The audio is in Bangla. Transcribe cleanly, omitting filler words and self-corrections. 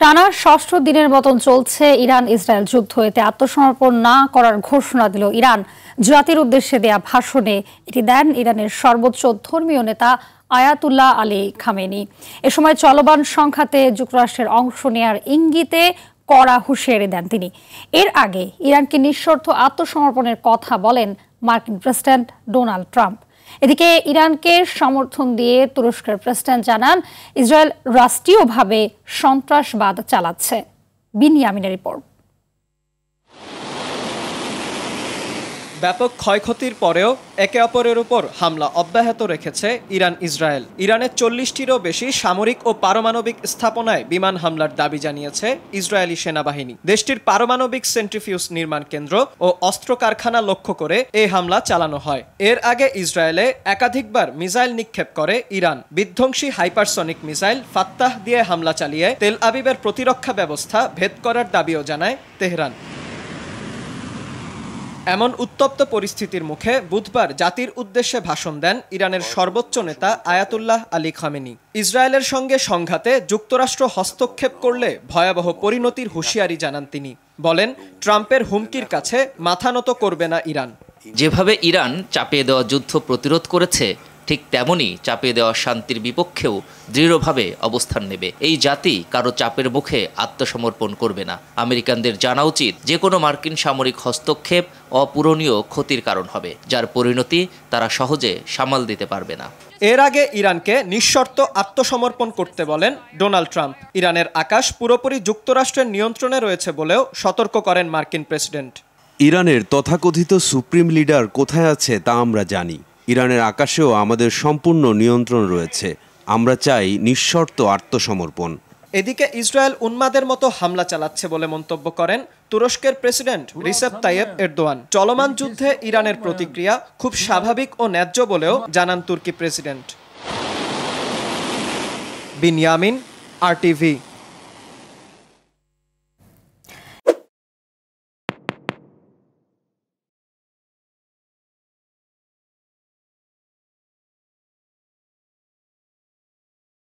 টানা ষষ্ঠ দিনের মতন চলছে ইরান ইসরায়েল যুদ্ধ। এতে আত্মসমর্পণ না করার ঘোষণা দিল ইরান। জাতির উদ্দেশ্যে দেয়া ভাষণে এটি দেন ইরানের সর্বোচ্চ ধর্মীয় নেতা আয়াতুল্লাহ আলী খামেনি। এ সময় চলমান সংঘাতে যুক্তরাষ্ট্রের অংশ নেয়ার ইঙ্গিতে কড়া হুঁশিয়ারি দেন তিনি। এর আগে ইরানকে নিঃশর্ত আত্মসমর্পণের কথা বলেন মার্কিন প্রেসিডেন্ট ডোনাল্ড ট্রাম্প। এদিকে ইরানকে সমর্থন দিয়ে তুরস্কের প্রেসিডেন্ট জানান ইসরায়েল রাষ্ট্রীয়ভাবে সন্ত্রাসবাদ চালাচ্ছে। বিনিয়ামিনের রিপোর্ট। ব্যাপক ক্ষয়ক্ষতির পরেও একে অপরের উপর হামলা অব্যাহত রেখেছে ইরান ইসরায়েল। ইরানের 40টিরও বেশি সামরিক ও পারমাণবিক স্থাপনায় বিমান হামলার দাবি জানিয়েছে ইসরায়েলি সেনাবাহিনী। দেশটির পারমাণবিক সেন্ট্রিফিউজ নির্মাণ কেন্দ্র ও অস্ত্র কারখানা লক্ষ্য করে এই হামলা চালানো হয়। এর আগে ইসরায়েলে একাধিকবার মিসাইল নিক্ষেপ করে ইরান। বিধ্বংসী হাইপারসনিক মিসাইল ফাত্তাহ দিয়ে হামলা চালিয়ে তেল আবিবের প্রতিরক্ষা ব্যবস্থা ভেদ করার দাবিও জানায় তেহরান। এমন উত্তপ্ত পরিস্থিতির মুখে বুধবার জাতির উদ্দেশ্যে ভাষণ দেন ইরানের সর্বোচ্চ নেতা আয়াতুল্লাহ আলী খামেনি। ইসরায়েলের সঙ্গে সংঘাতে যুক্তরাষ্ট্র হস্তক্ষেপ করলে ভয়াবহ পরিণতির হুঁশিয়ারি জানান তিনি। বলেন, ট্রাম্পের হুমকির কাছে মাথা নত করবে না ইরান। যেভাবে ইরান চাপিয়ে দেওয়া যুদ্ধ প্রতিরোধ করেছে, ঠিক তেমনই চাপিয়ে দেওয়া শান্তির বিপক্ষেও দৃঢ়ভাবে অবস্থান নেবে। এই জাতি কারো চাপের মুখে আত্মসমর্পণ করবে না। আমেরিকানদের জানা উচিত, যে কোনো মার্কিন সামরিক হস্তক্ষেপ অপূরণীয় ক্ষতির কারণ হবে, যার পরিণতি তারা সহজে সামাল দিতে পারবে না। এর আগে ইরানকে নিঃশর্ত আত্মসমর্পণ করতে বলেন ডোনাল্ড ট্রাম্প। ইরানের আকাশ পুরোপুরি যুক্তরাষ্ট্রের নিয়ন্ত্রণে রয়েছে বলেও সতর্ক করেন মার্কিন প্রেসিডেন্ট। ইরানের তথাকথিত সুপ্রিম লিডার কোথায় আছে তা আমরা জানি। ইরানের আকাশেও আমাদের সম্পূর্ণ নিয়ন্ত্রণ রয়েছে। আমরা চাই নিঃশর্ত আত্মসমর্পণ। এদিকে ইসরায়েল উন্মাদের মতো হামলা চালাচ্ছে বলে মন্তব্য করেন তুরস্কের প্রেসিডেন্ট রিসেপ তাইয়েপ এরদোয়ান। চলমান যুদ্ধে ইরানের প্রতিক্রিয়া খুব স্বাভাবিক ও ন্যায্য বলেও জানান তুর্কি প্রেসিডেন্ট। বিনিয়ামিন, RTV।